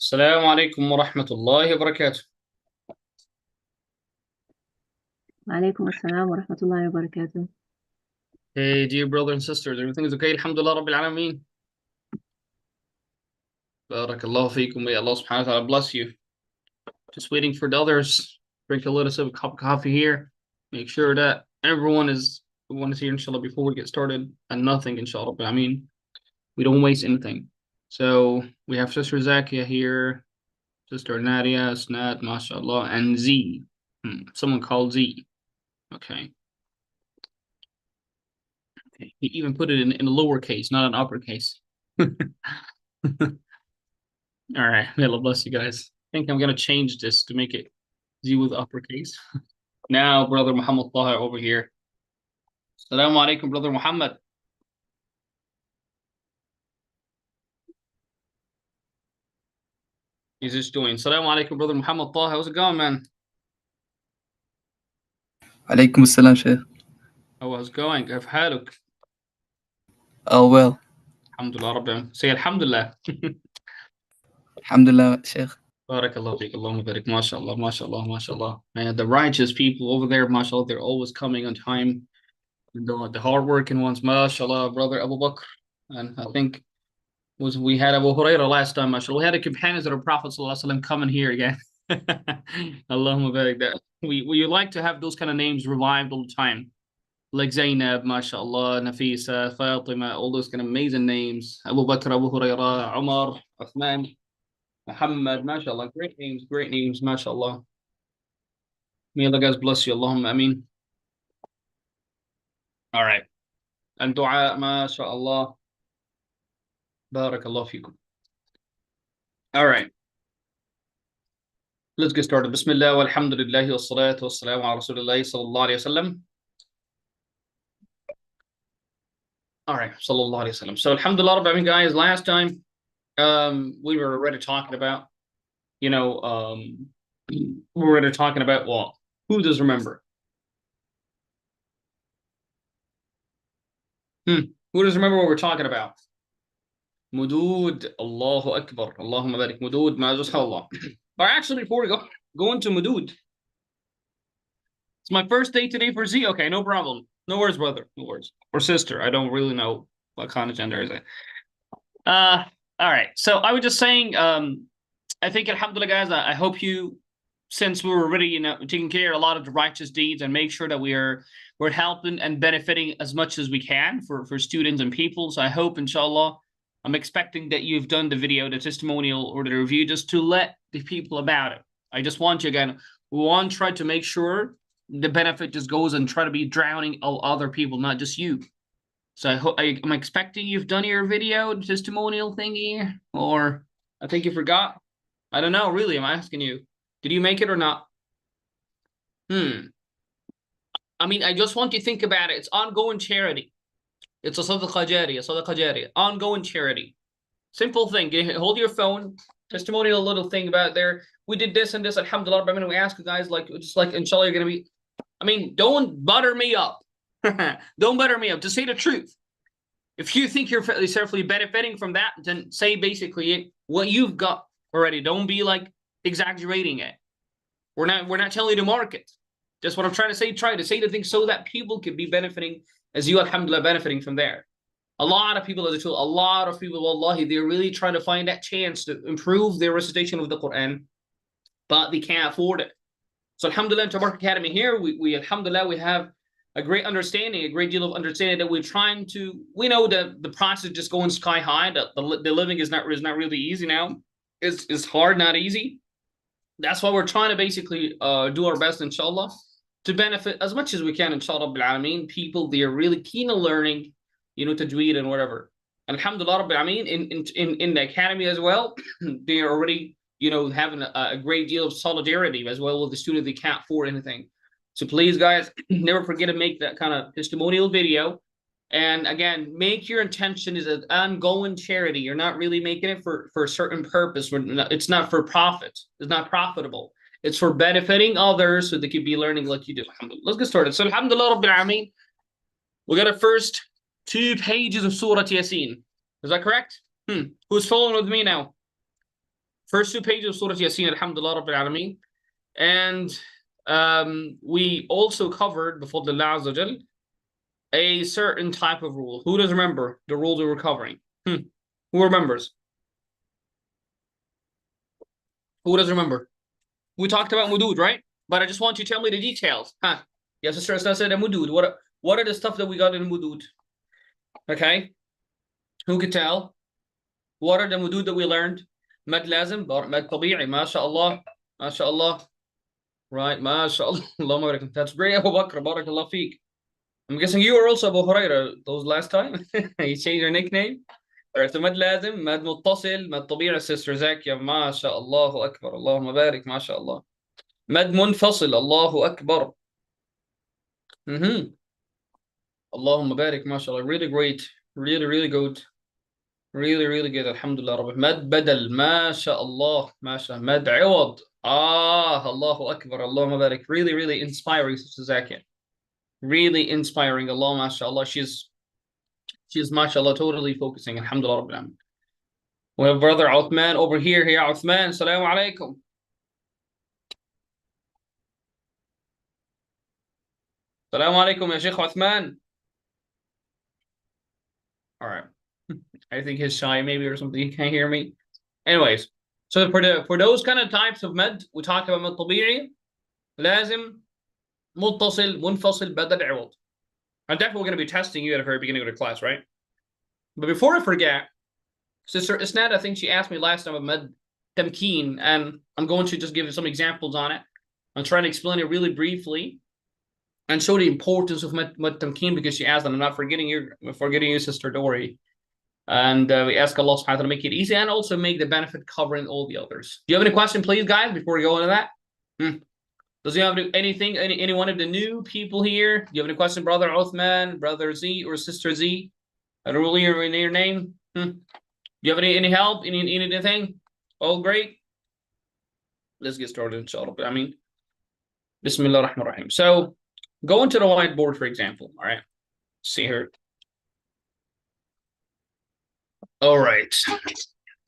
السلام عليكم ورحمة الله وبركاته. وعليكم السلام ورحمة الله وبركاته. Hey, dear brother and sisters, everything is okay? Alhamdulillah Rabbil Alameen. Barakallahu feekum. May Allah subhanahu wa ta'ala bless you. Just waiting for the others. Drink a little sip of cup of coffee here. Make sure that everyone is here, inshallah, before we get started. And nothing, inshallah. I mean, we don't waste anything. So we have Sister Zakia here, Sister Nadia, Snad, mashallah, and Z. Someone called Z. Okay. He even put it in a lowercase, not an uppercase. All right, may Allah bless you guys. I think I'm gonna change this to make it Z with uppercase. Now, brother Muhammad Taha over here. Assalamu alaikum, brother Muhammad. He's just doing. Assalamu alaikum, brother Muhammad Taha. How's it going, man? عليكم السلام شيخ. How's it going? كيف حالك? Oh well. Alhamdulillah Rabbi. Say Alhamdulillah. الحمد لله شيخ. Barakallahu feek. Allahumma barik. MashaAllah, MashaAllah, MashaAllah. Man, the righteous people over there, MashaAllah, they're always coming on time. The hardworking ones, MashaAllah, brother Abu Bakr. And I think we had Abu Hurairah last time, MashaAllah. We had the companions of the Prophet ﷺ coming here again. Allahumma barik. That we like to have those kind of names revived all the time. Like Zainab, MashaAllah, Nafisa, Fatima, all those kind of amazing names. Abu Bakr, Abu Hurairah, Umar, Uthman, Muhammad, MashaAllah. Great names, MashaAllah. May Allah guys bless you. Allahumma ameen. All right. And dua, MashaAllah. Barakallahu feekum. All right. Let's get started. Bismillah, walhamdulillah, wassalatu wassalamu ala rasulillah sallallahu alayhi wasallam. All right, sallallahu alayhi wasallam. So alhamdulillah, Rabbil Alamin, guys, last time we were already talking about, we were already talking about what? Who does remember? Who does remember what we're talking about? Mudud, Allahu Akbar, Allahumma barik, Mudud, ma'azushallah. But actually, before we go into Mudud, it's my first day today for Z. Okay, no problem. No worries, brother. No worries. Or sister. I don't really know what kind of gender is it. All right. So I was just saying, I think, alhamdulillah, guys, I hope you, since we were already, taking care of a lot of the righteous deeds and make sure that we're helping and benefiting as much as we can for students and people. So I hope, inshallah, I'm expecting that you've done the video, the testimonial, or the review just to let the people about it. I just want you, again, we want to try to make sure the benefit just goes and try to be drowning all other people, not just you. So I'm expecting you've done your video testimonial thingy, or I think you forgot. I don't know, really. I'm asking you. Did you make it or not? I mean, I just want you to think about it. It's ongoing charity. It's a sadaqah jariyah, ongoing charity. Simple thing. Hold your phone, testimonial little thing about there. We did this and this, alhamdulillah. I mean, we ask you guys, just like, inshallah, you're going to be, I mean, don't butter me up. Don't butter me up. Just say the truth. If you think you're certainly benefiting from that, then say basically what you've got already. Don't be like exaggerating it. We're not telling you to market. Just what I'm trying to say. Try to say the thing so that people could be benefiting as you, alhamdulillah, benefiting from there. A lot of people, as a tool, a lot of people, wallahi, they're really trying to find that chance to improve their recitation of the Quran, but they can't afford it. So alhamdulillah, Tabarak Academy here, we alhamdulillah, we have a great understanding, a great deal of understanding that we're trying to, we know that the price is just going sky high, that the living is not really easy now. It's hard, not easy. That's why we're trying to basically do our best, inshallah, to benefit as much as we can, inshallah, Rabbil Alameen. People, they are really keen on learning, Tajweed and whatever. Alhamdulillah, Rabbil Alameen, in the academy as well, they are already, having a great deal of solidarity as well with the student. They can't afford anything. So please, guys, never forget to make that kind of testimonial video. And again, make your intention is an ongoing charity. You're not really making it for a certain purpose. It's not for profit. It's not profitable. It's for benefiting others so they could be learning like you do. Let's get started. So alhamdulillah, Rabbil Alameen, we got our first 2 pages of Surah Yasin. Is that correct? Who's following with me now? First 2 pages of Surah Yasin, Alhamdulillah Rabbil Alameen. And we also covered, bifadlillah Azza Jal, a certain type of rule. Who does remember the rules we were covering? Who remembers? Who does remember? We talked about mudud, right? But I just want you to tell me the details. Huh? Yes, Sister Asna said mudud. What are the stuff that we got in mudud? Okay. Who could tell? What are the mudud that we learned? Mad lazim, mad tabi'i, mashallah, mashallah. Right, mashallah. That's great, Abu Bakr, barakallah feek. I'm guessing you were also Abu Huraira those last time. You changed your nickname. Alright, so mad lazim, mad muttasil, mad tabi'i, Sister Zakia, mashallah, akbar, Allahumma barik, mashallah. Mad munfasil, Allahu akbar. Allahumma barik, mashallah. Really great. Really good. Really good. Alhamdulillah. Rabbi. Mad badal. MashaAllah. MashaAllah. Mad iwad. Allahu Akbar. Allahumma barik. Really inspiring, Sister Zakia. Really inspiring. Allah, mashallah. She's mashallah totally focusing. Alhamdulillah. Rabbi. We have brother Uthman over here. Here, Uthman. Assalamu alaikum. Assalamu alaikum, ya Sheikh Uthman. All right. I think he's shy maybe or something. He can't hear me. Anyways, so for those kind of types of med, we talk about med tabi'i, lazim, muttasil, munfasil, badal, iwad. I'm definitely going to be testing you at the very beginning of the class, right? But before I forget, Sister Isnad, I think she asked me last time about med tamkeen, and I'm going to just give you some examples on it. I'm trying to explain it really briefly and show the importance of med tamkeen because she asked, and I'm not forgetting you, Sister Dory. And we ask Allah subhanahu wa ta'ala to make it easy and also make the benefit covering all the others. Do you have any question, please, guys, before we go into that? Does you have anything, any one of the new people here? Do you have any question, Brother Uthman, Brother Z, or Sister Z? I don't really hear your name. Do you have any help? Anything? All great? Let's get started, inshallah. I mean, Bismillah ar-Rahman ar-Rahim. So, go into the whiteboard, for example. All right. See here. All right.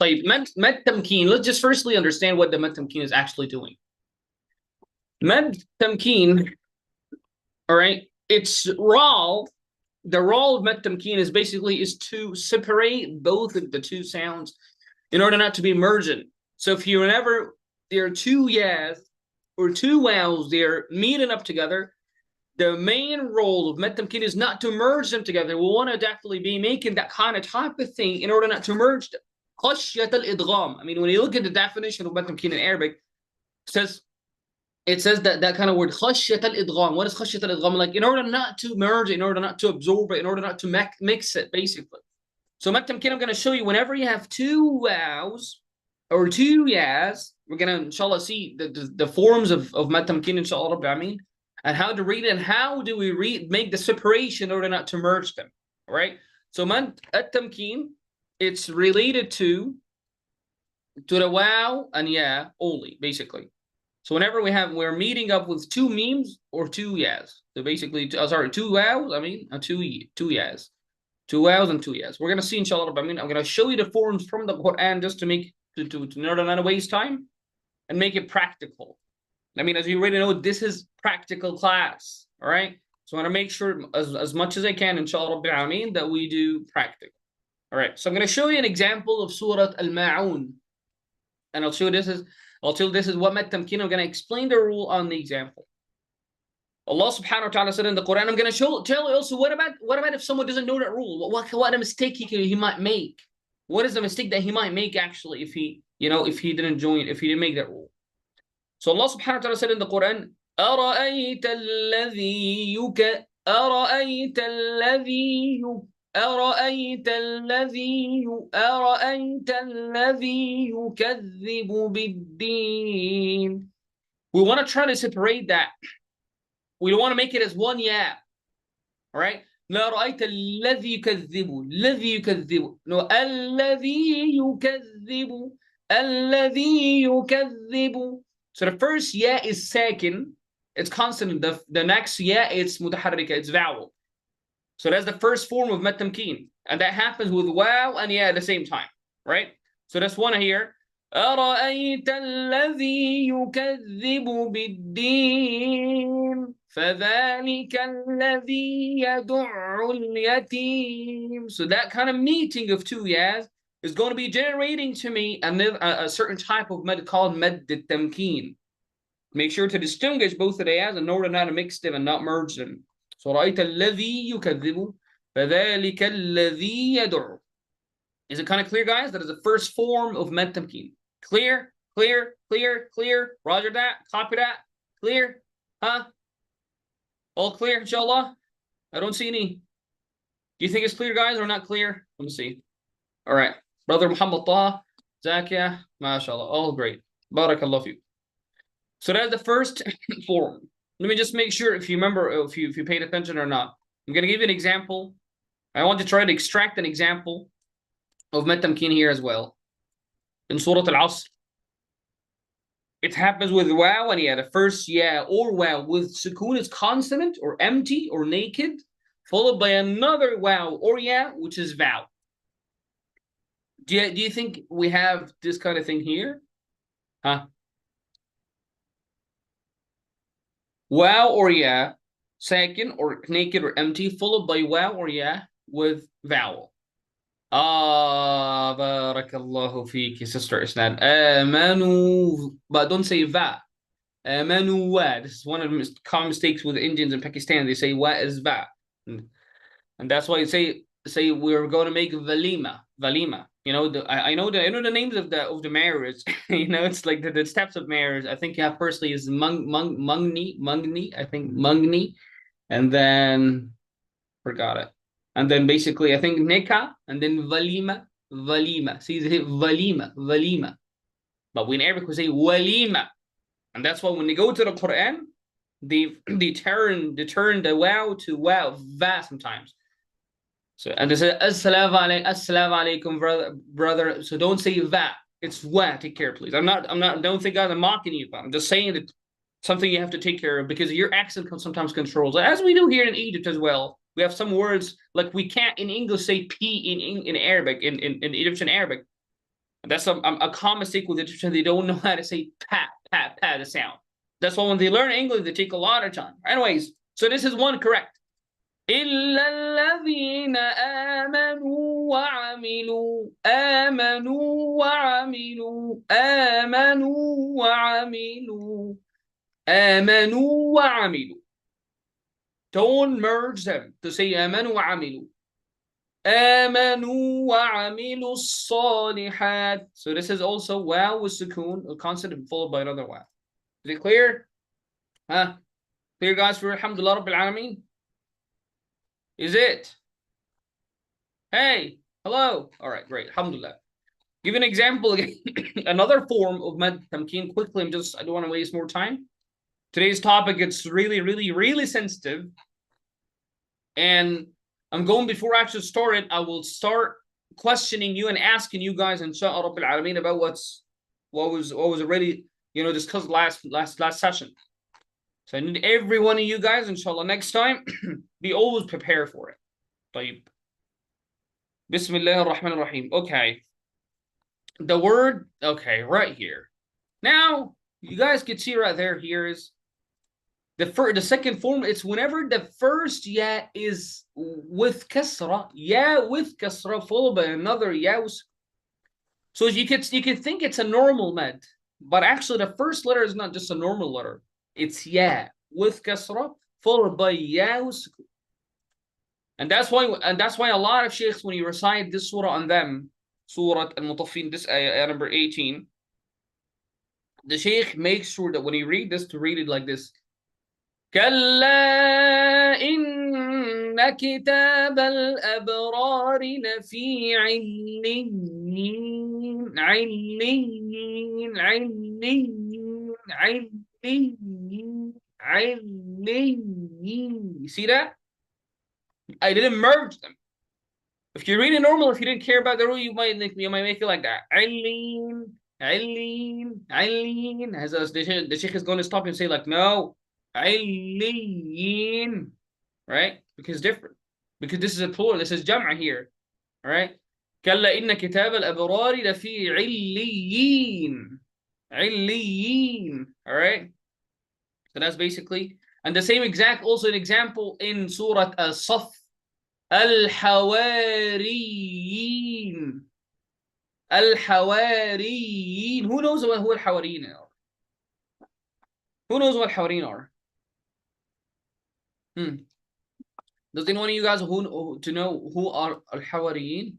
Like med tamkeen, let's just firstly understand what the med tamkeen is actually doing. Med tamkeen, all right, the role of med tamkeen is basically to separate both of the two sounds in order not to be mergent. So whenever there are two yas or two wows, they're meeting up together, the main role of med tamkeen is not to merge them together. We want to definitely be making that kind of type of thing in order not to merge them. Khashyat al-idgham. I mean, when you look at the definition of med tamkeen in Arabic, it says that kind of word, khashyat al-idgham. What is khashyat al-idgham? Like, in order not to merge it, in order not to absorb it, in order not to mix it, basically. So med tamkeen, I'm going to show you whenever you have two wows or two yas, we're going to, inshallah, see the forms of med tamkeen, inshallah, I mean, and how to read it, and how do we make the separation in order not to merge them, all right? So mad at-tamkeen, it's related to the wow and ya only, basically. So whenever we're meeting up with two memes or two yas, so basically, two wows, I mean, two yas, two wows and two yas. We're gonna see, inshallah, I mean, I'm gonna show you the forms from the Quran just to make in order not to waste time and make it practical. I mean, as you already know, this is practical class, all right? So I want to make sure as much as I can, inshallah, that we do practical. All right, so I'm going to show you an example of Surah Al-Ma'un. And I'll show you this is what med tamkeen. I'm going to explain the rule on the example. Allah subhanahu wa ta'ala said in the Quran, I'm going to tell you also, what about if someone doesn't know that rule? What a mistake he might make? What is the mistake that he might make, actually, if he didn't make that rule? So Allah subhanahu wa ta'ala said in the Quran, أَرَأَيْتَ الَّذِي يُكَذِّبُ بِالدِّينِ. We want to try to separate that. We don't want to make it as one ya. All right? لا رأيت الذي يكذب الذي يكذب. No, الذي يكذب الذي يكذب. So the first ya is sakin, it's consonant. The next ya is mutaharrika, it's vowel. So that's the first form of med tamkeen, and that happens with wow and ya at the same time, right? So that's one here. أرأيت الذي يكذب بالدين فذلك الذي يدع اليتيم. So that kind of meeting of two yas is going to be generating to me a certain type of med called med tamkeen. Make sure to distinguish both of the yas in order not to mix them and not merge them. So رأيت الذي يكذب فذلك الذي يدع. Is it kind of clear, guys? That is the first form of med tamkeen. Clear, clear, clear, clear. Roger that. Copy that. Clear? Huh? All clear, inshallah? I don't see any. Do you think it's clear, guys, or not clear? Let me see. All right. Brother Muhammad Taha, Zakia, mashallah. All great. Barakallah fi. So that's the first form. Let me just make sure if you remember, if you paid attention or not. I'm going to give you an example. I want to try to extract an example of med tamkeen here as well. In Surah Al-Asr. It happens with wow and yeah, the first yeah or wow with sukoon is consonant or empty or naked, followed by another wow or yeah, which is vow. Do you think we have this kind of thing here? Huh? Wow or yeah, second or naked or empty, followed by wow or yeah with vowel. Barakallahu fiki, Sister Isnan. Amanu, but don't say va. Amanu wa. This is one of the common mistakes with Indians in Pakistan. They say wa is va. And that's why you say we're going to make valima. Valima. You know, I know the names of the marriage. You know, it's like the steps of marriage. I think you have firstly is mungni. I think mungni. And then forgot it. And then basically, I think nikah, and then valima. See, they say valima. But we in Arabic we say walima, and that's why when they go to the Quran, they turn the wow to wow va sometimes. So and they say assalamu alaikum, brother. So don't say va. It's wa. Take care, please. I'm not. Don't think I'm mocking you, but I'm just saying that something you have to take care of because your accent can sometimes controls, as we do here in Egypt as well. We have some words like we can't in English say p in Arabic in Egyptian Arabic. That's a common mistake with Egyptians. They don't know how to say pa the sound. That's why when they learn English, they take a lot of time. Anyways, so this is one correct. إلا الذين آمنوا وعملوا Don't merge them to say آمنوا وعملوا. آمنوا وعملوا الصالحات. So this is also wow with sukoon, a consonant followed by another wow. Is it clear? Huh? Clear, guys, for Alhamdulillah Rabbil Alameen? Is it? Hey, hello. All right, great. Alhamdulillah. Give an example again. Another form of med tamkeen quickly. I don't want to waste more time. Today's topic, it's really sensitive. And I'm going, before I actually start it, I will start questioning you and asking you guys, inshallah Rabbil Alameen, about what was already, discussed last session. So I need every one of you guys, inshallah, next time, be always prepared for it. طيب. Bismillah ar-Rahman ar-Rahim. Okay. The word, okay, right here. Now, you guys can see right there, here is the second form. It's whenever the first ya is with kasra, ya with kasra, followed by another ya. So you could think it's a normal med, but actually the first letter is not just a normal letter. It's ya with kasra, followed by ya. And that's why a lot of sheikhs, when you recite this surah on them, Surah Al-Mutaffin, this ayah number 18, the sheikh makes sure that when you read this, to read it like this. كلا إن كتاب الأبرار لفي عليين See that? I didn't merge them. If you're reading normal, if you didn't care about the rule, you might make it like that. Aleen. As the sheikh is going to stop and say like, no, Aleen, right? Because it's different. Because this is a plural. This is jam'a here, all right? كلا إن كتاب الأبرار لفي عليين. عليين. All right. So that's basically, and the same exact, also an example in Surah As-Saff. الحواريين. الحواريين. Who knows what who الحواريين are? Who knows what الحواريين are? Does anyone of you guys who to know who are الحواريين?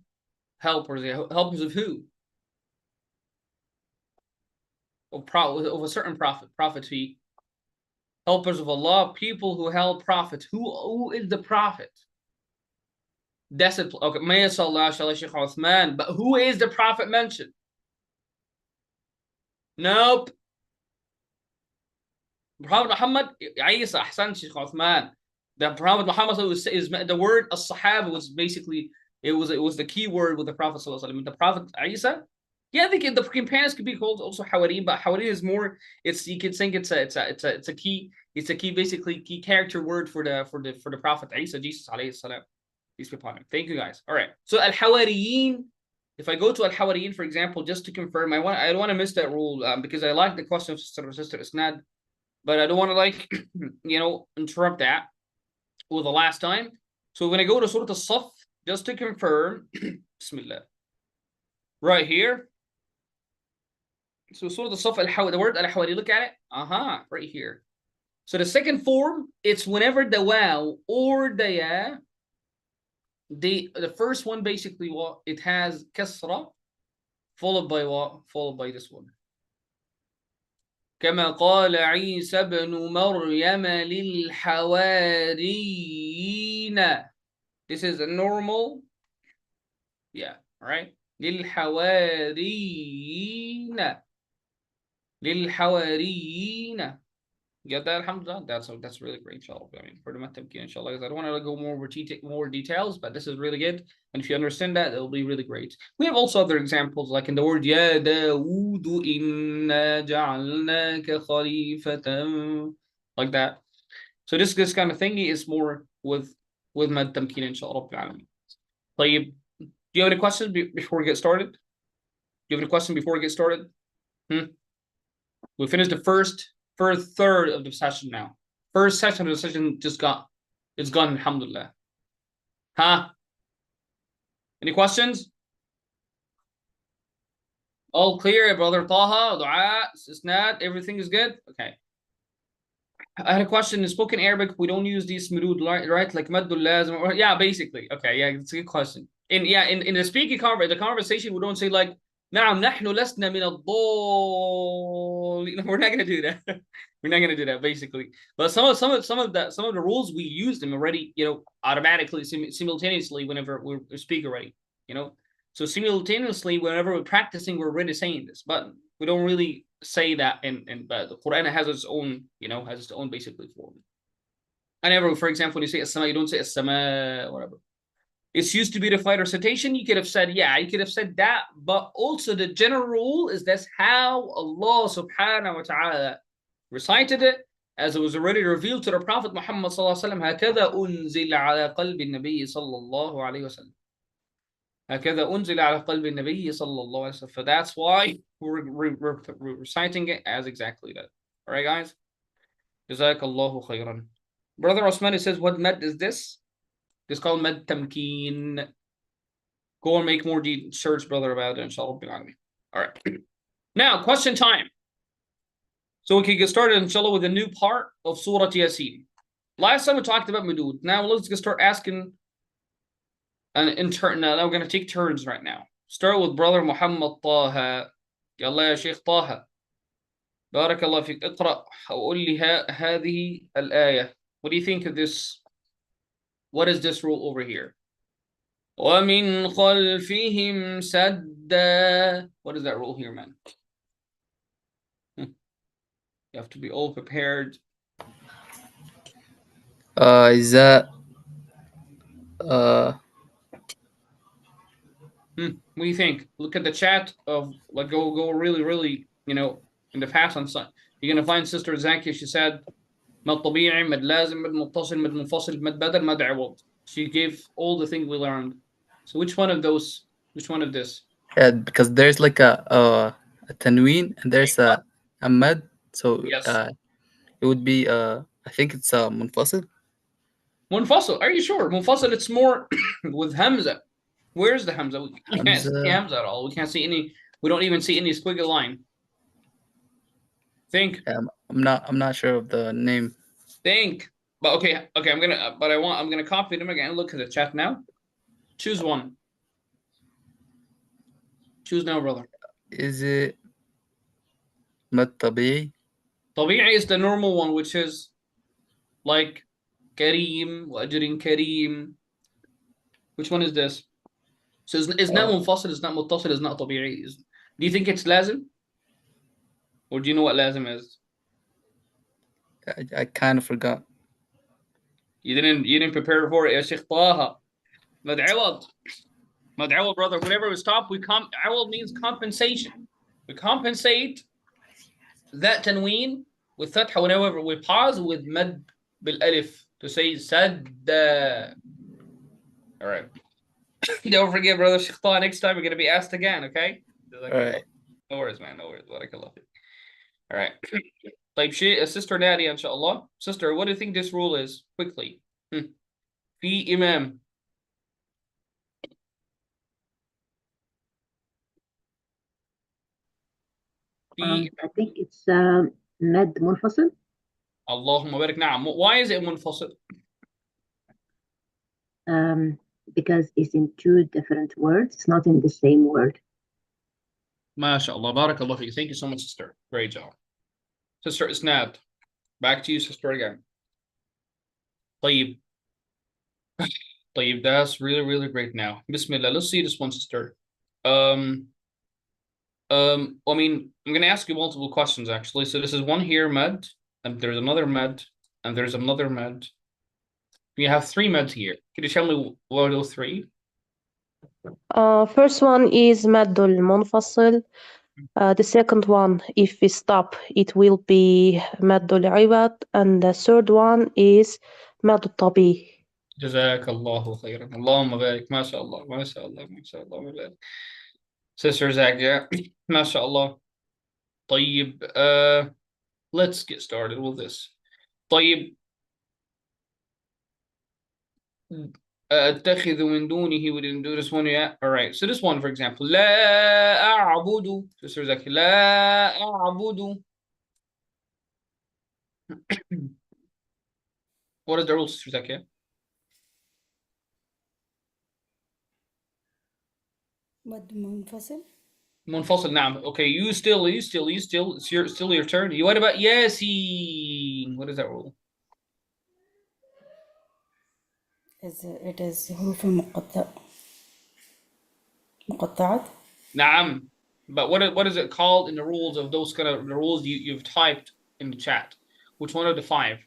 Helpers. Helpers of who? Of a certain prophet. Prophet. Helpers of Allah. People who help prophets. Who is the prophet? That's it. Okay. May Allah Shaykh Uthman. But who is the prophet mentioned? Nope. Prophet Muhammad, Isa, Ahsan Shaykh Uthman. The Prophet Muhammad is the word as-sahaba was basically it was the key word with the Prophet sallallahu alaihi wasallam. The Prophet Isa, yeah, I think the companions could be called also Hawarin, but Hawarin is more. It's you could think it's a key basically key character word for the Prophet Isa, Jesus alayhi salam. Peace be upon him. Thank you guys. All right. So al-Hawariyin. If I go to al-Hawariyin, for example, just to confirm, I don't want to miss that rule because I like the question of Sister Isnad. But I don't want to interrupt that with the last time. So when I go to Surah As-Saff, just to confirm, Bismillah. Right here. So Surah As-Saff, the word al-Hawari, look at it. Right here. So the second form, it's whenever the waw or the ya, the first one basically what it has kasra, followed by what? Followed by this one. كما قال عيسى بن مريم للحواريين. This is a normal, yeah, all right. للحواريين. للحواريين. Get that? Alhamdulillah. That's really great, inshallah. I mean, for the matamkin, inshallah. I don't want to go more details, but this is really good. And if you understand that, it'll be really great. We have also other examples, like in the word Ya Dawood inna ja'alnaka khalifatan, like that. So this kind of thingy is more with mad tamkin, inshallah. طيب, do you have any questions before we get started? Do you have any question before we get started? We finished the first third of the session now. First section of the session it's gone, alhamdulillah. Any questions? All clear, brother Taha, Dua, Isnad, everything is good? Okay. I had a question. In spoken Arabic, we don't use these murud, right? Like maddul lazim, or yeah, basically. Okay, yeah, it's a good question. In the speaking conversation, we don't say like نعم نحن لسنا من الضالين. We're not gonna do that. We're not gonna do that, basically. But some of the rules we use them already, automatically, simultaneously whenever we speak already, So simultaneously, whenever we're practicing, we're already saying this, but we don't really say that. But the Quran has its own, basically form. And for example, when you say as-sama, you don't say as-sama, whatever. It's used to be the fight recitation. You could have said, that, but also the general rule is that's how Allah subhanahu wa ta'ala recited it, as it was already revealed to the Prophet Muhammad sallallahu alaihi wasallam. هكذا أنزل على قلب النبي صلى الله عليه وسلم. هكذا أنزل على قلب النبي صلى الله عليه وسلم. So that's why we're reciting it as exactly that. All right, guys. Jazakallahu khairan. Brother Osman says, what med is this? It's called Med Tamkeen. Go and make more search, brother, about it, inshallah. All right. Now, question time. So we can get started, inshallah, with a new part of Surah Yasin. Last time we talked about Madud. Now let's get start asking in turn. Now we're going to take turns right now. Start with brother Muhammad Taha. Yalla ya Sheikh Taha. Barakallah fik. اقرأ وقول لي هذه الآية. What do you think of this? What is this rule over here? وَمِنْ خَلْفِهِمْ سَدًّا. What is that rule here, man? You have to be all prepared. Is that What do you think? Look at the chat of like go really in the past on Sunday. You're gonna find Sister Zaki. She said مد طبيعي, مد لازم, مد متصل, مد منفصل, مد بدل, مد عوض. She gave all the things we learned. So which one of those Which one of this? Yeah, because there's like a tanween and there's a mad. So Yes. it would be I think it's munfasil. Munfasil. Are you sure? Munfasil, it's more with Hamza. Where's the Hamza? We can't see Hamza. Hamza at all. We can't see any. We don't even see any squiggly line. Think. I'm not sure of the name. Think. But okay. I'm gonna copy them again. Look at the chat now. Choose one. Choose now, brother. Is it mad tabi'i? طبيعي is the normal one, which is like كريم وأجر كريم. Which one is this? So it's not منفصل, it's not متصل, it's not طبيعي. Do you think it's لازم? Or do you know what لازم is? I kind of forgot. You didn't prepare for it يا شيخ طه. مد عوض, brother. Whenever we stop, عوض means compensation. We compensate that tanween with فتحة whenever we pause with مد بالألف to say سد. All right. Don't forget, brother Sheikh Taha, next time you're going to be asked again, okay? All right. No worries, man. No worries. Barakallah. All right. طيب Sister Nadia, inshallah. Sister, what do you think this rule is? Quickly. في إمام. I think it's مد منفصل. اللهم بارك. نعم. Why is it منفصل? Because it's in two different words. It's not in the same word. MashaAllah. Barakallah fiik. Thank you so much, sister. Great job. Sister Isnad. Back to you, sister, again. طيب. طيب, that's really, really great now. Bismillah. Let's see this one, sister. I mean, I'm going to ask you multiple questions, actually. So this is one here, med, and there's another med, and there's another med. We have three meds here. Can you tell me what are those three? First one is maddul munfasil. The second one, if we stop, it will be maddul iwad. And the third one is maddul tabi. Jazakallahu khairan. Allahumma barik. MashaAllah. MashaAllah. MashaAllah. Sister Zakia. MashaAllah. طيب. Let's get started with this. طيب. أتخذ من دونه, we didn't do this one yet. All right, so this one, for example, لا أعبد. Sister Zakia, لا أعبد. What is the rule, Sister Zakia? مد منفصل. منفصل, نعم. Okay, you still. It's still your turn. What about Yassin? What is that rule? It is حروف مقطعات. نعم. But what is it called in the rules of those kind of the rules you've typed in the chat? Which one of the five?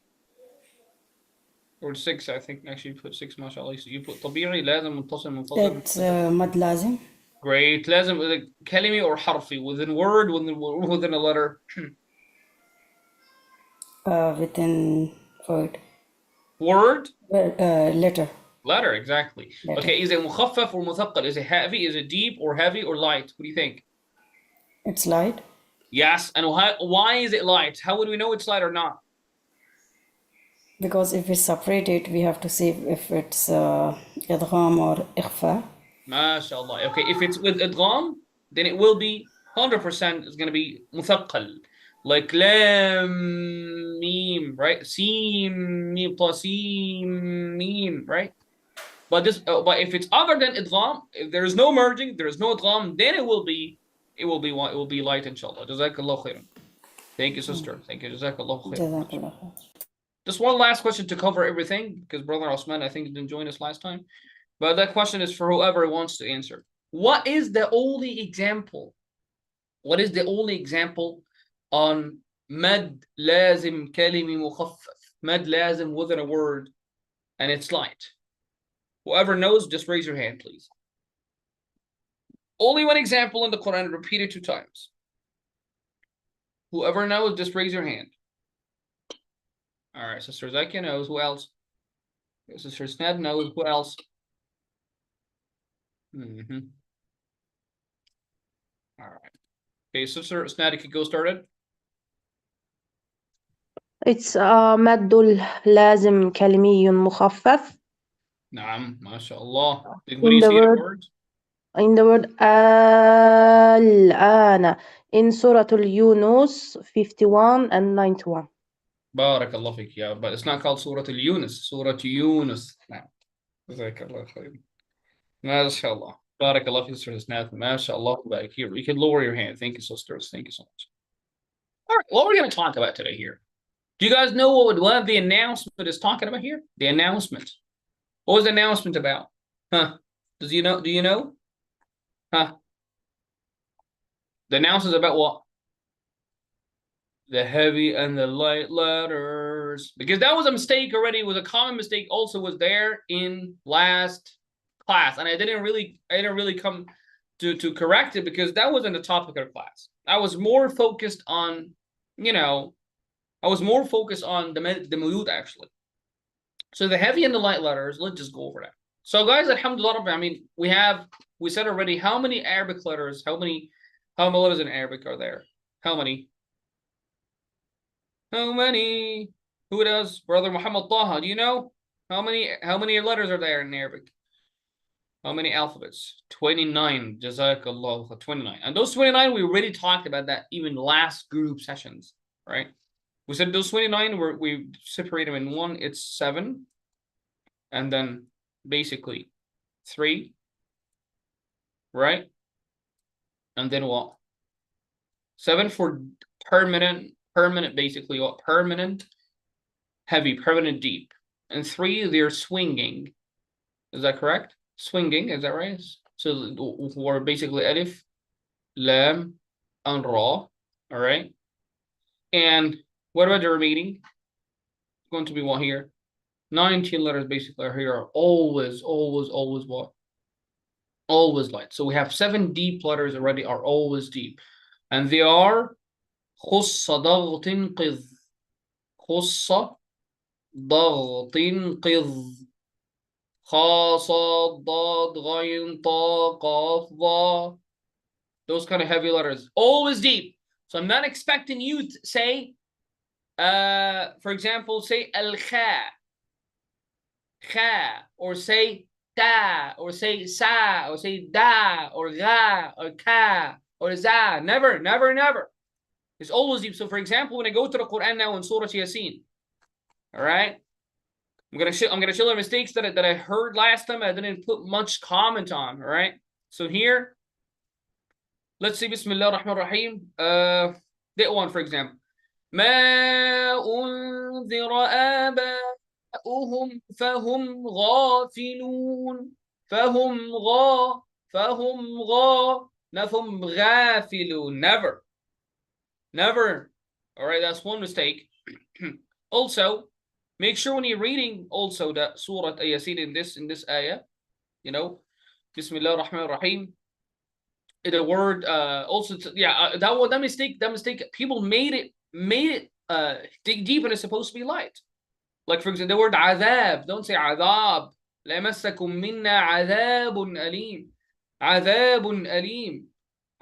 Or six, I think. Actually, you put six, mashallah. So you put طبيعي, لازم, متصل, منفصل. It's مد لازم. Great. لازم كلمة or حرفي, within word, within a letter. Within word. Word? Letter. Letter, exactly. Letter. Okay, is it مخفف or مثقل? Is it heavy? Is it deep or heavy or light? What do you think? It's light. Yes. And why is it light? How would we know it's light or not? Because if we separate it, we have to see if it's idgham or ikhfa. MashaAllah. Okay, if it's with idgham, then it will be 100%. It's going to be مثقل. Like lam mim, right? Sin mim plus sin mim, right? But if it's other than idgham, if there is no merging, there is no idgham, then it will be light, inshallah. Jazakallah khairan. Thank you, sister. Thank you. Jazakallah khairan. Jazakallah khair. Just one last question to cover everything, because Brother Osman, I think, didn't join us last time. But that question is for whoever wants to answer. What is the only example? What is the only example on mad lazim kalimi mukhaffaf? Mad lazim within a word, and it's light. Whoever knows, just raise your hand, please. Only one example in the Quran, repeated 2 times. Whoever knows, just raise your hand. All right, Sister Zakia knows. Who else? Sister Snad knows. Who else? All right. Okay, Sister Snad, could go started. It's مد لازم كلمي مخفف. Naam, mashallah. What do In you the see that word word? in the word الآن in Surah Yunus 51 and 91. Barakallah fik, yeah, but it's not called Surah Yunus. Surah Yunus. Naam. Jazakallah khair. Mashallah. Barakallah fik, Sister Snad. Mashallah. Back here. You can lower your hand. Thank you, sisters. Thank you so much. All right, what we're going to talk about today here. Do you guys know what the announcement is talking about here? The announcement. What was the announcement about? Huh? Do you know? Huh? The announcement is about what? The heavy and the light letters. Because that was a mistake already. It was a common mistake also was there in last class. And I didn't really come to correct it because that wasn't the topic of the class. I was more focused on, the mudud actually. So the heavy and the light letters, let's just go over that. So guys, alhamdulillah, I mean, we said already how many Arabic letters, how many letters in Arabic are there? How many? How many? Who does? Brother Muhammad Taha, do you know? How many letters are there in Arabic? How many alphabets? 29. Jazakallah, 29. And those 29, we already talked about that even last group sessions, right? We said those 29 we separate them in one, it's 7. And then basically 3, right? And then what? 7 for permanent basically what? Permanent, heavy, permanent, deep. And 3, they're swinging. Is that correct? Swinging, is that right? So we're basically alif, lam, and ra. All right. And what about the remaining? It's going to be what here? 19 letters basically are here are always what? Always light. So we have 7 deep letters already are always deep. And they are خص ضغط قذ خص ضغط قذ خا صاد ضاد غين طا قاف ضا. Those kind of heavy letters. Always deep. So I'm not expecting you to say, for example, say al-kha, kha, or say ta, or say sa, or say da, or ga, or ka, or za. Never, never, never. It's always deep. So for example, when I go to the Quran now in Surah Yasin, all right, I'm gonna show the mistakes that I heard last time. I didn't put much comment on. All right. So here, let's see. Bismillah ar-Rahman ar-Rahim. That one, for example. ما أنذر آباؤهم فهم غافلون فهم غافلون. Never. All right, that's one mistake. Also, make sure when you're reading also that Surah Yasin in this ayah, Bismillah ar-Rahman ar-Rahim. The word also that mistake people made it dig deep and it's supposed to be light. Like for example, the word azab, don't say azab. لا يمسكم منا عذاب أليم عذاب أليم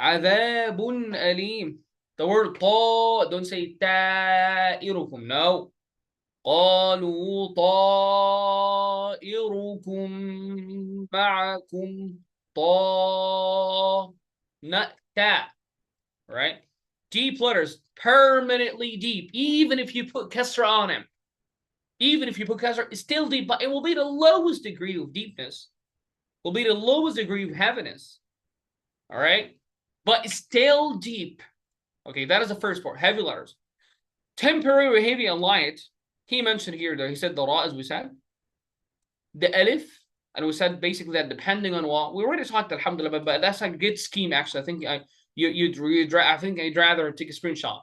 عذاب أليم. The word طا, don't say طائركم. No. قالوا طائركم معكم طا, not ta, right? Deep letters, permanently deep. Even if you put kasra on them, it's still deep, but it will be the lowest degree of deepness. Will be the lowest degree of heaviness. All right? But it's still deep. Okay, that is the first part. Heavy letters. Temporary, heavy, and light. He mentioned here that he said the ra, as we said. The alif, and we said basically that depending on what we already talked, alhamdulillah, but that's a good scheme actually. I think I'd rather take a screenshot.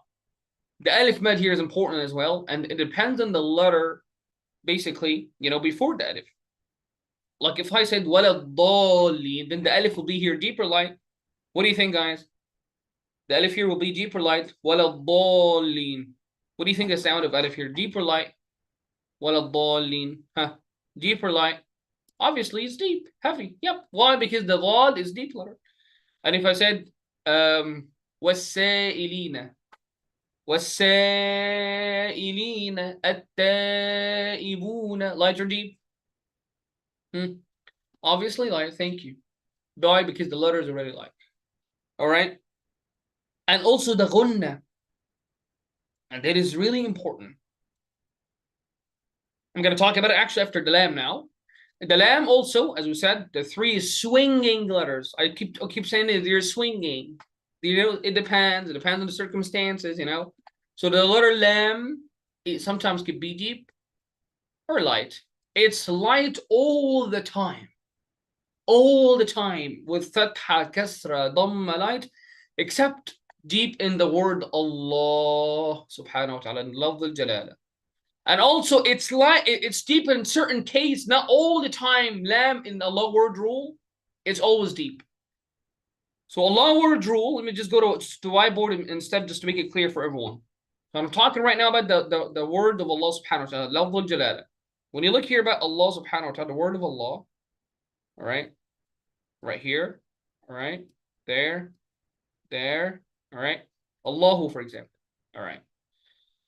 The alif med here is important as well, and it depends on the letter, basically, before the alif. Like if I said wala dallin, then the alif will be here deeper light. What do you think, guys? The alif here will be deeper light. Wala dallin. What do you think the sound of alif here? Deeper light. Wala dallin. Huh? Deeper light. Obviously, it's deep, heavy. Yep. Why? Because the Dad is deep letter. And if I said والسائلين والسائلين التائبون. Light or deep? Obviously light. Thank you. Why? Because the letter is already light. All right. And also the ghunna. And that is really important. I'm going to talk about it actually after the lam now. The lam also, as we said, the three swinging letters. I keep saying it, they're swinging. You know, it depends. It depends on the circumstances, you know. So the letter lam, it sometimes could be deep or light. It's light all the time. All the time with fatha, kasra, dhamma, light, except deep in the word Allah subhanahu wa ta'ala, lafz al-jalala. And also it's deep in certain case, not all the time. Lam in the Allah word rule, it's always deep. So Allah word rule, let me just go to whiteboard instead, just to make it clear for everyone. So I'm talking right now about the word of Allah subhanahu wa ta'ala, lafz al-jalala. When you look here about Allah subhanahu wa ta'ala, the word of Allah, all right, right here, all right, there, all right, Allahu, for example, all right.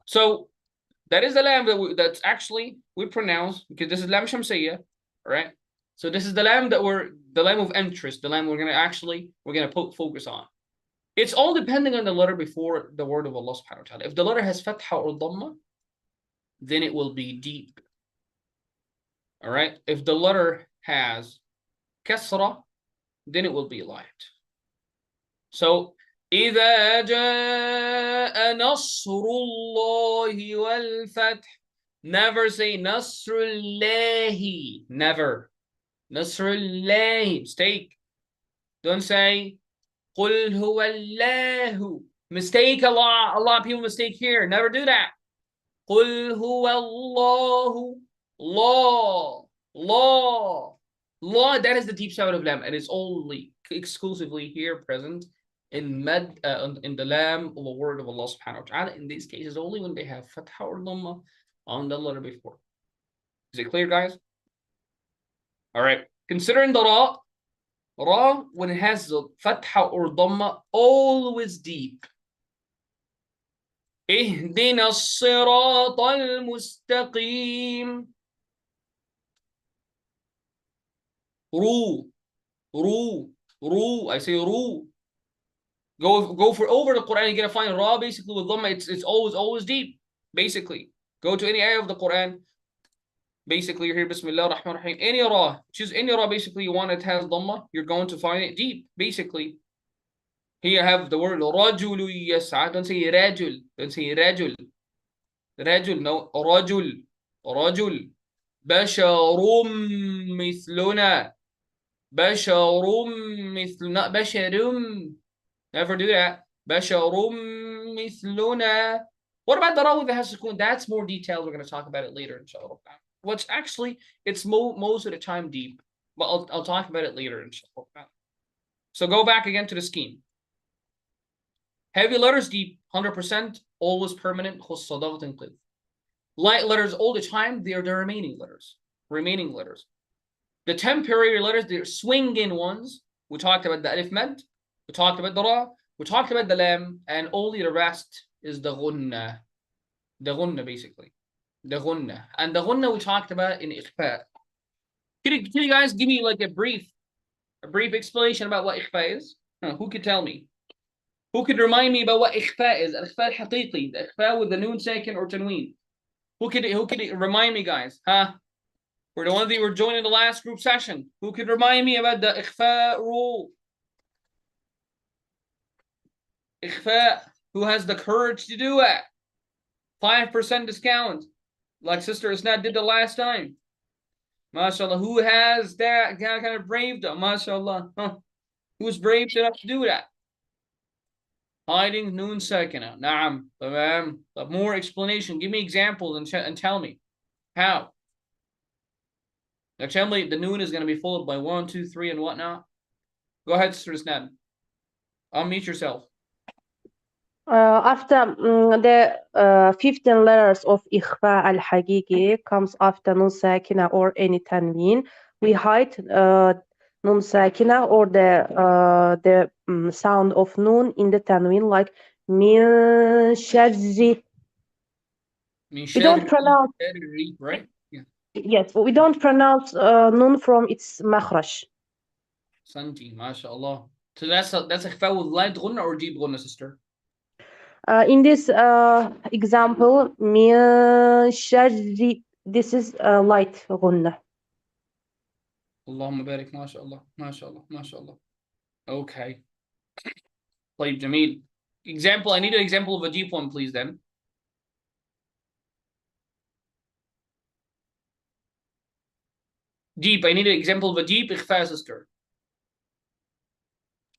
So that is the lam that's actually we pronounce, because this is lam shamsiyya, all right. So this is the lam the lam of interest, the lam we're gonna focus on. It's all depending on the letter before the word of Allah subhanahu wa ta'ala. If the letter has fatha or dhamma, then it will be deep. All right. If the letter has kasra, then it will be light. So إذا جاء نصر الله والفتح. Never say نصر الله. Never. نصر الله. Mistake. Don't say قل هو الله. Mistake a lot. A lot of people mistake here. Never do that. قل هو الله. Law. That is the deep sound of lam, and it's only exclusively here present in the lam of the word of Allah subhanahu wa ta'ala. In these cases, only when they have fatha or dhamma on the letter before. Is it clear, guys? All right. Considering the ra, when it has the fatha or dhamma, always deep. اهدنا الصراط المستقيم. Ru. I say ru. Go for over the Quran, you're gonna find ra basically with dhamma. It's always deep. Basically, go to any ayah of the Quran. Basically, you're here, Bismillah ar-Rahman ar-Rahim. Any ra, choose any ra. Basically, you want it has dhamma, you're going to find it deep. Basically, here I have the word rajulu yas'a. Don't say rajul. Don't say rajul. Rajul, no, rajul. Basharum mithluna. Basharum mithluna. Basharum. Never do that. Basharum mithluna. What about the ra that has sukun? That's more detailed. We're going to talk about it later, inshallah. What's actually, it's most of the time deep, but I'll talk about it later, inshallah. So go back again to the scheme. Heavy letters deep, 100%, always permanent. Light letters all the time, they are the remaining letters. The temporary letters, they're swinging ones. We talked about the alif mad, we talked about the ra, we talked about the lam, and only the rest is the ghunna. The ghunna, basically. The ghunna. And the ghunna we talked about in ikhfa. Can you guys give me like a brief explanation about what ikhfa is? Who could tell me? Who could remind me about what ikhfa is? Ikhfa al-haqiqi, the ikhfa with the noon sakin or tanween. Who could remind me, guys? For the ones that were joining the last group session, who could remind me about the ikhfa rule? Ikhfa, who has the courage to do it? 5% discount, like Sister Isnat did the last time. MashaAllah, who has that kind of brave? MashaAllah, who's brave enough to do that? Hiding noon sakina. Naam. But more explanation. Give me examples and tell me how. Now tell me the noon is going to be followed by 1, 2, 3, and whatnot. Go ahead, Sister Isnat. Unmute yourself. After the 15 letters of ikhfa al-haqiqi comes after nun sakina or any tanween, we hide nun sakina or the sound of nun in the tanween, like min sharri. Min We don't sharri, pronounce, right? Yeah. yes, we don't pronounce nun from its makhraj. Santi, mashallah. So that's a ikhfa with light ghunna or deep ghunna, sister? In this example, min sharri, this is light ghunna. Allahumma barik, mashallah, mashallah, mashallah. Okay. طيب جميل. Example, I need an example of a deep one, please, then. Deep, I need an example of a deep ikhfa, sister.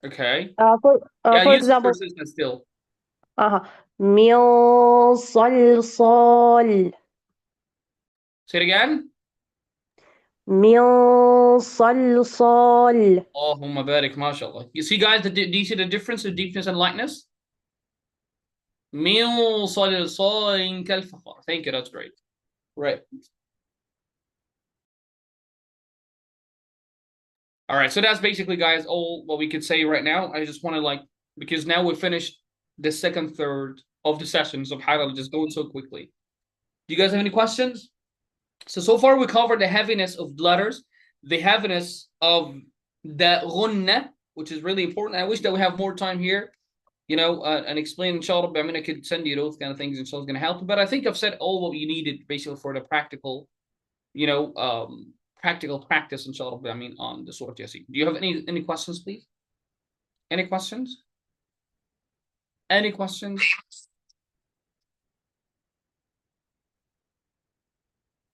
Okay. Yeah, For use example, persistent still. min salsal. Say it again. min salsal. Allahumma barik, mashallah. You see, guys, do you see the difference of deepness and lightness? Min salsalin kal fakhar. Thank you, that's great. Right. All right, so that's basically, guys, all what we could say right now. I just want to, like, because now we finished the second third of the session, subhanAllah, just going so quickly. Do you guys have any questions? So far we covered the heaviness of letters, the heaviness of the ghunna, which is really important. I wish that we have more time here, and explain, inshallah. I mean, I could send you those kind of things, inshallah, it's going to help. But I think I've said all what you needed, basically, for the practical, practical practice, inshallah, I mean, on the Surah Yasin. Do you have any questions, please? Any questions? Any questions?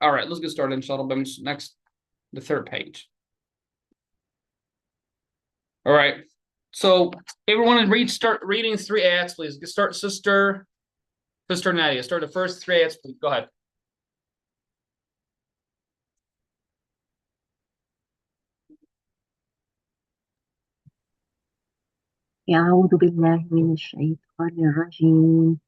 All right, let's get started, inshallah. Next, the third page. All right. So everyone start reading 3 ayats, please. Start, Sister Nadia. Start the first 3 ayats, please. Go ahead. أعوذ بالله من الشيطان الرجيم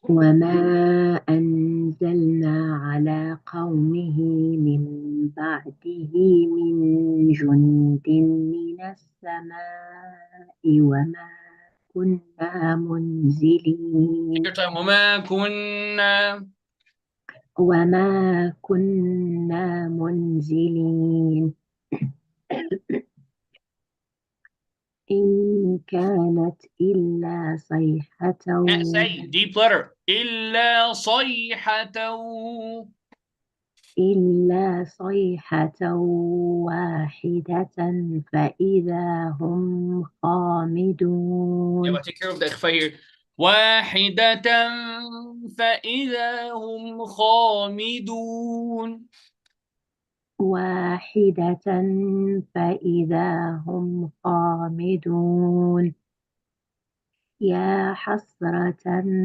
وما أنزلنا على قومه من بعده من جند من السماء وما كنا منزلين Take your time. وما كنا منزلين إن كانت إلا صيحة Can't say deep letter. إلا صيحة. إلا صيحة واحدة فإذا هم خامدون. Yeah, take care of the إخفاء here. واحدة فإذا هم خامدون. واحدة فإذا هم خامدون. يا حسرة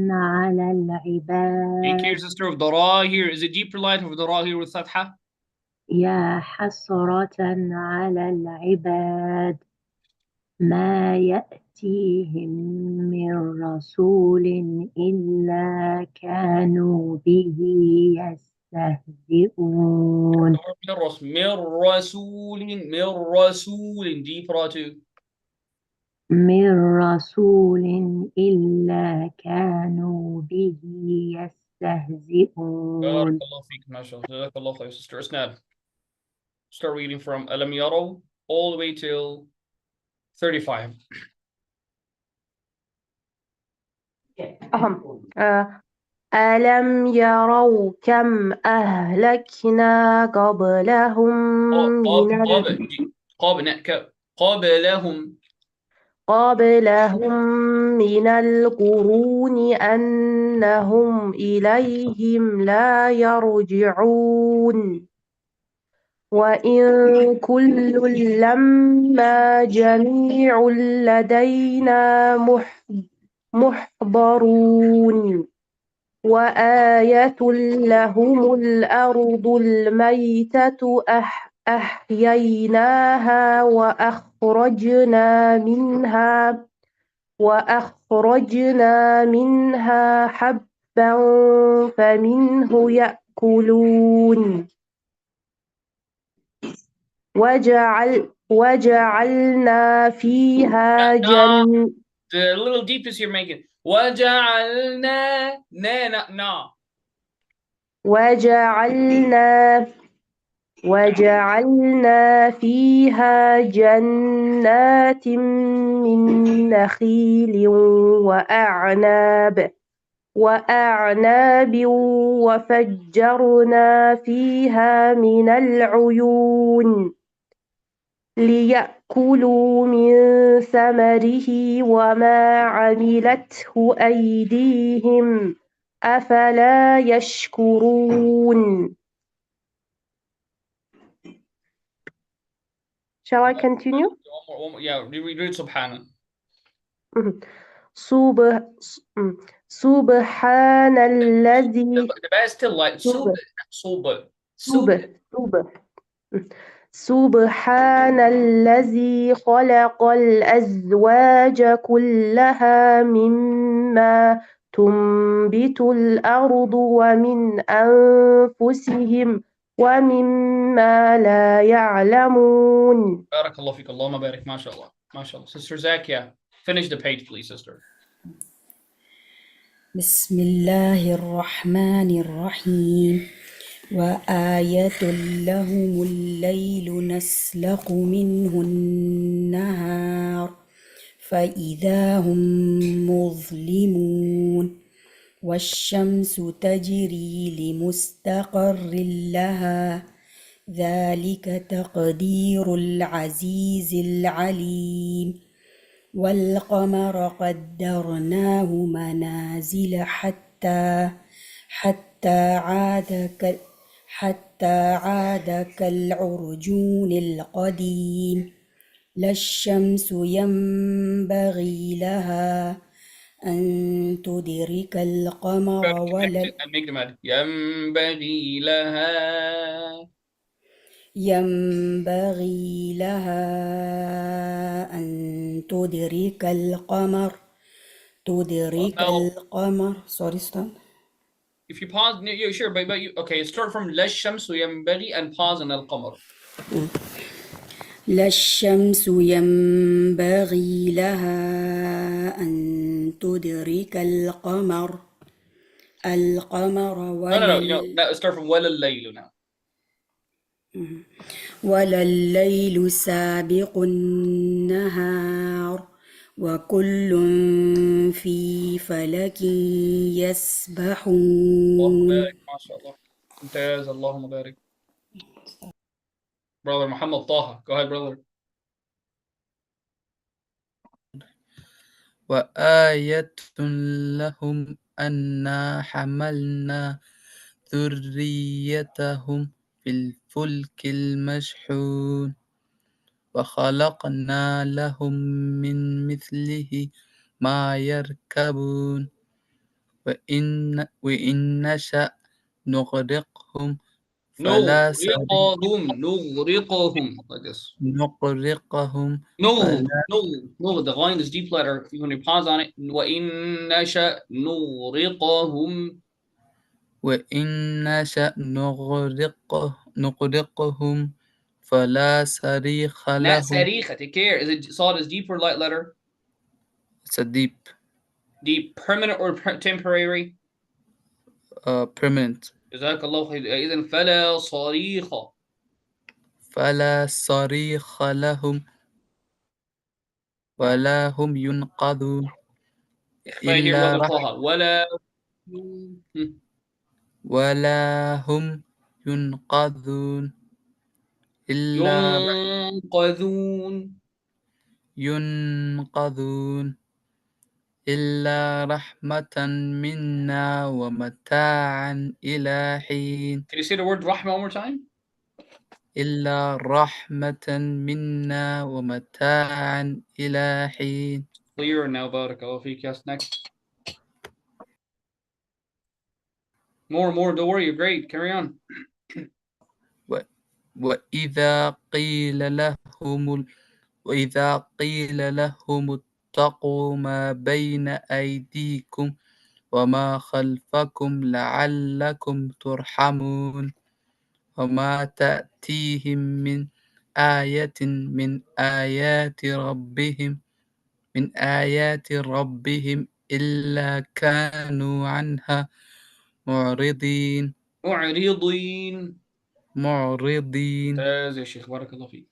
على العباد. Take care, sister, of the ra here. Is it deeper light of the ra here with fatha? يا حسرة على العباد ما يأتيهم من رسول إلا كانوا به يستهزئون. من رسول deep ra too. من رسول إلا كانوا به يستهزئون. بارك الله فيك, ما شاء الله. جزاك الله خير, sister Isnad. Start reading from ألم يروا all the way till 35. ألم يروا كم أهلكنا قبلهم من القرون أنهم إليهم لا يرجعون وإن كل لما جميع لدينا محضرون وآية لهم الأرض الميتة أحييناها وأخرجنا منها حبا فمنه يأكلون. وجعلنا فيها The little deepest you're making. وجعلنا na. وجعلنا فيها جنات من نخيل وأعناب وفجرنا فيها من العيون ليأكلوا من ثمره وما عملته أيديهم أفلا يشكرون. Shall I continue? One more. Yeah, read Subhana. سبحان الذي The best still like Sub. سبحان الذي خلق الأزواج كلها مما تنبت الأرض ومن أنفسهم ومما لا يعلمون. بارك الله فيك. اللهم بارك. ما شاء الله. ما شاء الله. Sister Zakia, finish the page, please, sister. بسم الله الرحمن الرحيم وآية لهم الليل نسلخ منه النهار فإذا هم مظلمون والشمس تجري لمستقر لها ذلك تقدير العزيز العليم والقمر قدرناه منازل حتى عاد كالعرجون القديم لا الشمس ينبغي لها أن تدرك القمر ولا ينبغي لها أن تدرك القمر sorry stop. If you pause, yeah, sure, but you okay. Start from لا الشمس ينبغي and pause on القمر. لا الشمس ينبغي لها أن تدرك القمر ولا No, start from ولا الليل now. ولا الليل سابق النهار وكل في فلك يسبحون. اللهم بارك. ما شاء الله. ممتاز. اللهم بارك. Brother Muhammad Taha. Go ahead, brother. وآية لهم أنا حملنا ذريتهم في الفلك المشحون وخلقنا لهم من مثله ما يركبون وإن نشأ نغرقهم فلا نغرقهم like this. نغرقهم The line is deep letter. When you pause on it, وإن نشأ نغرقهم فلا صريخ Not لهم. صريخ. Take care. Is it saw it as deep or light letter? It's a deep. Deep, permanent or temporary? Permanent. جزاك الله خير. إذن فلا صريخ. فلا صريخ لهم ولا هم ينقذون إلا ولا هم ينقذون إلا رحمة منا ومتاعا إلى حين. Can you say the word rahma one more time? إلا رحمة منا ومتاعا إلى حين. Clear now, barakallahu feek. Yes, next. More, don't worry, you're great. Carry on. وإذا قيل لهم اتقوا ما بين أيديكم وما خلفكم لعلكم ترحمون وما تأتيهم من آية من آيات ربهم إلا كانوا عنها معرضين معرضين. معرضين. ممتاز يا شيخ، بارك الله فيك.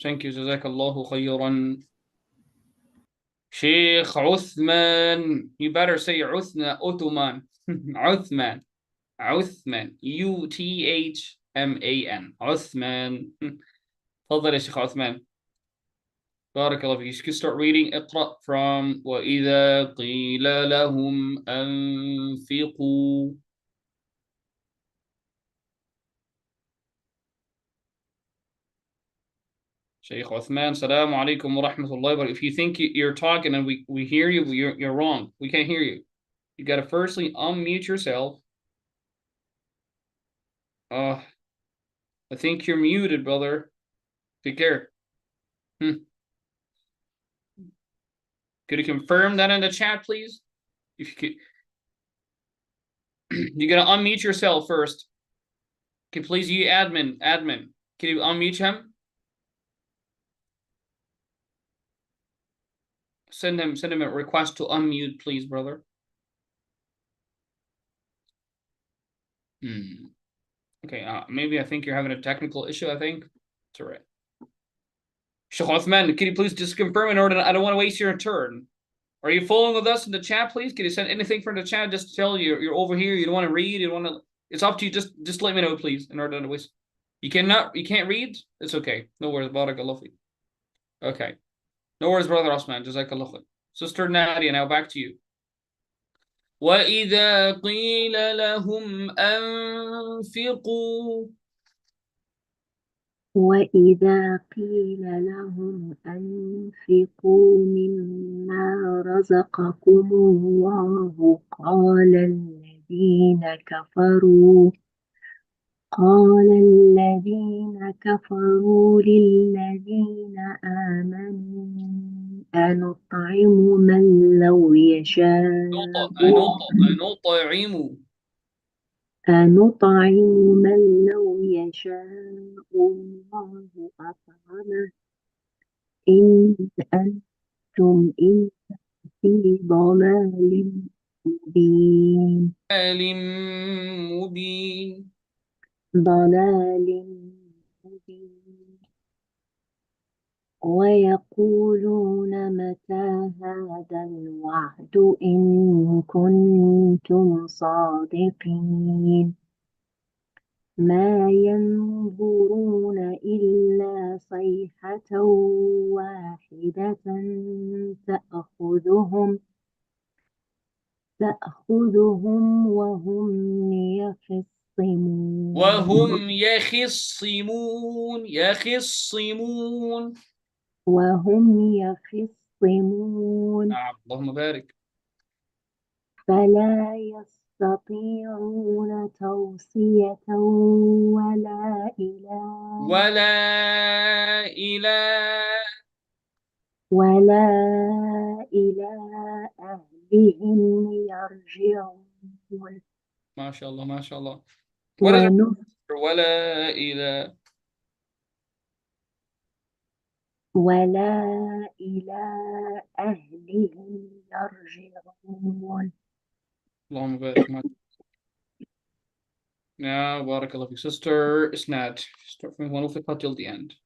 Thank you, جزاك الله خيرا. شيخ عثمان, you better say Ottoman. عثمان, عثمان, UTHMAN, عثمان. تفضل يا شيخ عثمان. بارك الله فيك. You can start reading. اقرأ from وإذا قيل لهم أنفقوا. Shaykh Uthman, Assalamu alaikum wa rahmatullahi. But if you think you're talking and we hear you, you're wrong. We can't hear you. You got to firstly unmute yourself. I think you're muted, brother. Take care. Could you confirm that in the chat, please? If you could, you got to unmute yourself first. Can please you admin? Can you unmute him? Send him a request to unmute, please, brother. Okay, maybe I think you're having a technical issue, I think. It's all right. Sheikh Uthman, can you please just confirm in order? I don't want to waste your turn. Are you following with us in the chat, please? Can you send anything from the chat? Just tell you're over here. You don't want to read. You don't want to. It's up to you. Just let me know, please, in order to waste. You can't read. It's okay. No worries. Barakallah fi. Okay. No worries, brother Osman. Jazakallah khair. Sister Nadia, now back to you. وَإِذَا قِيلَ لَهُمْ أَنفِقُوا. وإذا قيل لهم أنفقوا مما رزقكم الله قال الذين كفروا للذين آمنوا أنطعم من لو يشاء الله أطعمه إن أنتم إلا في ضلال مبين. ويقولون متى هذا الوعد إن كنتم صادقين ما ينظرون إلا صيحة واحدة تأخذهم وهم يخصمون. نعم، اللهم بارك. فلا يستطيعون توصية ولا إلى أهلهم يرجعون. ما شاء الله ما شاء الله. ولا إلى أهلهم يرجعون. اللهم بارك. Now, barakallah fi. Sister Isnad, start from 105 till the end.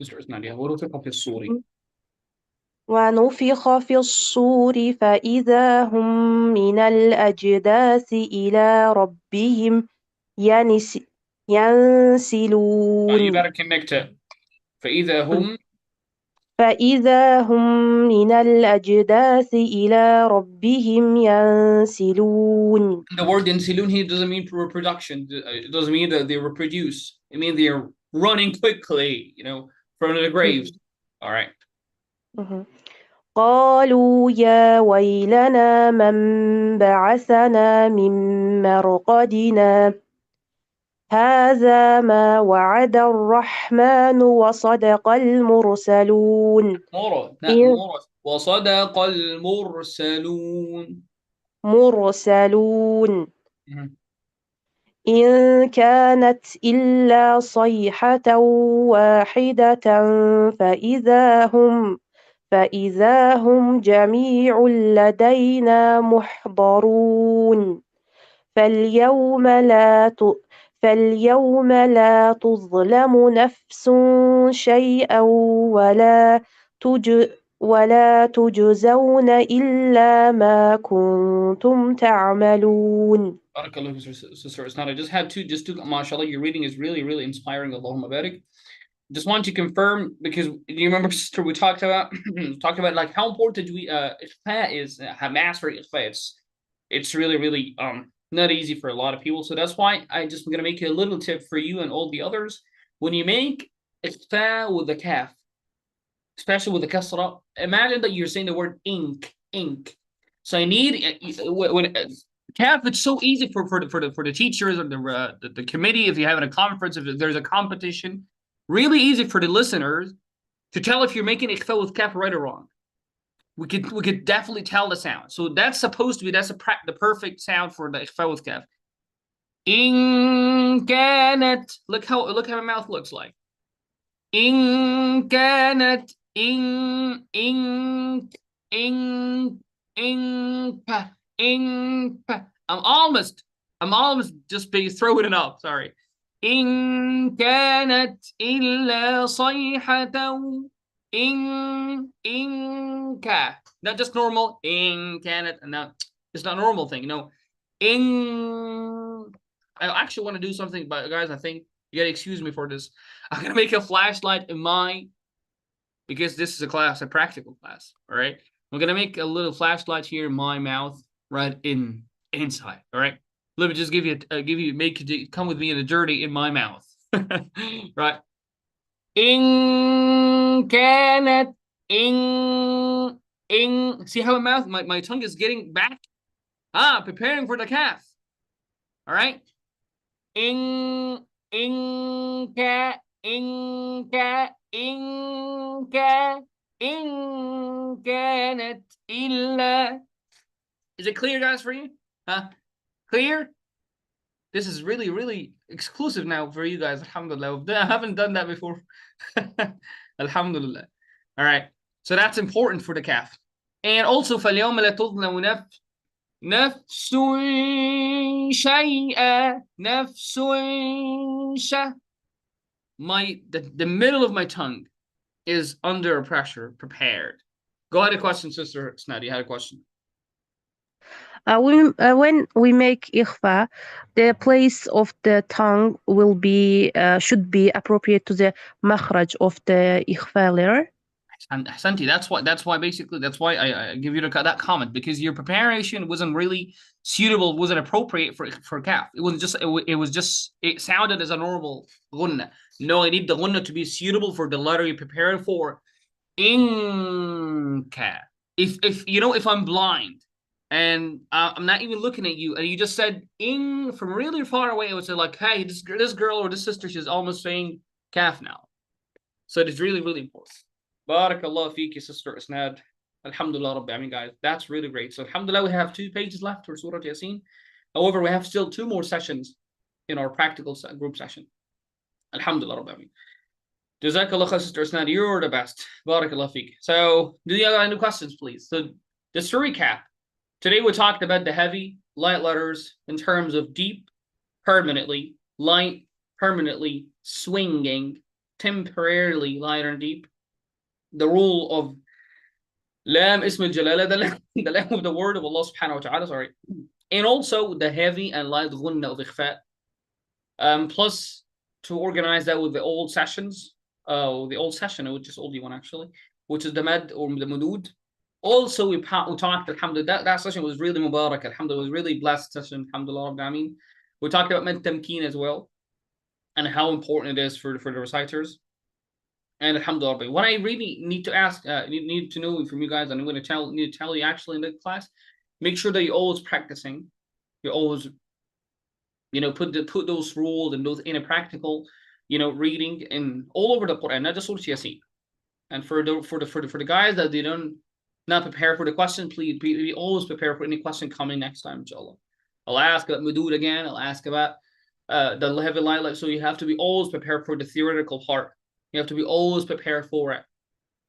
Sister Isnad, yeah, 105 في الصوري. ونفخ في الصور فإذا هم من الأجداث إلى ربهم ينسلون. You gotta connect it. فإذا هم من الأجداث إلى ربهم ينسلون. The word ينسلون here doesn't mean reproduction. It doesn't mean that they reproduce. It means they're running quickly, from the graves. All right. قالوا يا ويلنا من بعثنا من مرقدنا هذا ما وعد الرحمن وصدق المرسلون. إن وصدق المرسلون. مرسلون إن كانت إلا صيحة واحدة فإذا هم جميع لدينا محضرون. فاليوم لا تظلم نفس شيئا ولا تجزون إلا ما كنتم تعملون. Barakallahu, sister Asnad. I just two, mashallah, your reading is really, really inspiring. Allahumma barik. Just want to confirm, because you remember, sister, we talked about like how important ikhfa is, master ikhfa. It's really, really not easy for a lot of people. So that's why I'm gonna make a little tip for you and all the others. When you make ikhfa with the kaf, especially with the kasra, imagine that you're saying the word ink. So I need when kaf, it's so easy for the teachers or the committee, if you're having a conference, if there's a competition, really easy for the listeners to tell if you're making ikhfa with kaf right or wrong. We could definitely tell the sound. So that's supposed to be the perfect sound for the ikhfa with kaf. In kanat, look how my mouth looks like. In kanat, in pa. I'm almost just throwing it up. Sorry. إن كانت إلا صيحة ka. Not just normal in كانت. No, it's not a normal thing. No. I actually want to do something, but guys, I think you gotta excuse me for this. I'm gonna make a flashlight because this is a practical class. All right. I'm gonna make a little flashlight here in my mouth, right inside. All right. Let me just come with me in a journey in my mouth. Right. In كانت in see how my tongue is getting back? Preparing for the calf. All right. In كانت إلا. Is it clear, guys, for you? Clear? This is really, really exclusive now for you guys. Alhamdulillah. I haven't done that before. Alhamdulillah. All right. So that's important for the calf. And also, فَالْيَوْمَ لَا تُظْلَمُ نَفْسٌ شَيْئًا. نَفْسٌ شَيْئًا. The middle of my tongue is under pressure, prepared. Go ahead, a question, sister Snad. You had a question. When we make ikhfa, the place of the tongue should be appropriate to the makhraj of the ikhfa letter. And Santi, that's why I give you that comment, because your preparation wasn't really suitable, wasn't appropriate for kaf. It sounded as a normal gunna. No, I need the gunna to be suitable for the letter you're preparing for. Inka. If I'm blind and I'm not even looking at you, and you just said in from really far away, I would say like, hey, this girl or this sister, she's almost saying kaf now. So it is really, really important. Barakallah feeki, sister Asnad. Alhamdulillah Rabbi. I mean, guys, that's really great. So alhamdulillah, we have 2 pages left for Surah Yasin. However, we have still 2 more sessions in our practical group session. Alhamdulillah Rabbi. I mean, Jazakallah khair, sister Asnad. You're the best. Barakallah feeki. So, do you have any questions, please? So, just to recap, today we talked about the heavy, light letters in terms of deep, permanently, light, permanently, swinging, temporarily, light and deep. The rule of Lam Ism al-Jalala, the lam of the word of Allah subhanahu wa ta'ala, sorry. And also the heavy and light ghunna of ikhfa. Plus, to organize that with the old sessions, the old session, which is oldie one actually, which is the mad or the mudud. Also, we talked, alhamdulillah, that session was really mubarak, alhamdulillah, it was really blessed session, alhamdulillah, I mean. We talked about mad tamkeen as well, and how important it is for the reciters. And alhamdulillah, what I really need to ask, need to know from you guys, and I'm going to need to tell you actually in the class, make sure that you're always practicing, you're always you know, put those rules and those in a practical, you know, reading and all over the Quran, not just Surah Yasin. And for the guys that they don't not prepare for the question, please be always prepare for any question coming next time, inshallah. I'll ask about Mudud again. I'll ask about the heavy light. So you have to be always prepared for the theoretical part. You have to be always prepared for it.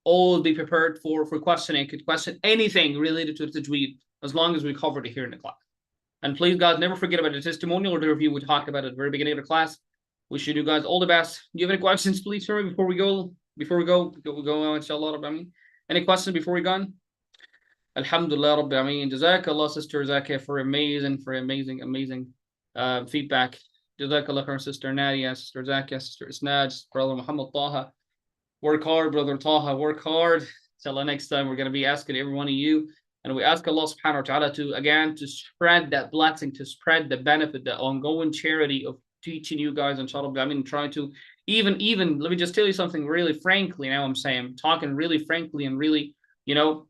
Always be prepared for questioning. Could question anything related to the Tajweed as long as we covered it here in the class. And please, guys, never forget about the testimonial or the review we talked about at the very beginning of the class. Wish you guys all the best. Do you have any questions, please, sir, before we go? Before we go, inshallah, Rabbi Ameen. Any questions before we go? Alhamdulillah, Rabbi Ameen. Jazakallah, Sister Zakia, for amazing feedback. Jazakallah, her Sister Nadia, Sister Zakia, Sister Isnad, Brother Muhammad Taha. Work hard, Brother Taha, work hard. Until next time, we're going to be asking every one of you. And we ask Allah subhanahu wa ta'ala to spread that blessing, to spread the benefit, the ongoing charity of teaching you guys, inshallah. I mean, trying to even let me just tell you something really frankly. Now I'm talking really frankly and really, you know,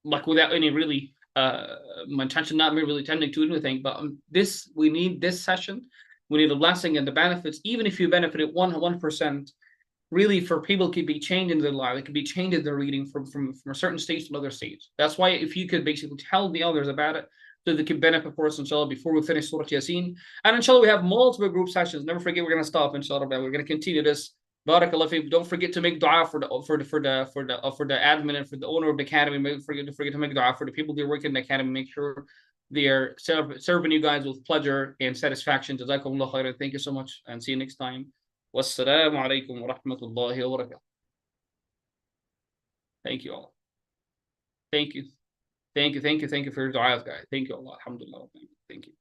like without any really my intention not really tending to anything, but we need this session. We need the blessing and the benefits, even if you benefited 1%. Really, for people could be changing their life, it could be changing their reading from a certain stage to another stage. That's why if you could basically tell the others about it, so they can benefit for us, inshallah, before we finish Surah Yasin. And inshallah, we have multiple group sessions. Never forget, we're going to stop, inshallah, but we're going to continue this. Barakallah fiik. Don't forget to make dua for the admin and for the owner of the academy. Don't forget to make dua for the people that work in the academy. Make sure they are serving you guys with pleasure and satisfaction. Jazakumullah khairan. Thank you so much, and see you next time. Wassalamu alaikum wa rahmatullahi wa barakatuh. Thank you all. Thank you for your du'as, guys. Thank you Allah. Alhamdulillah. Thank you.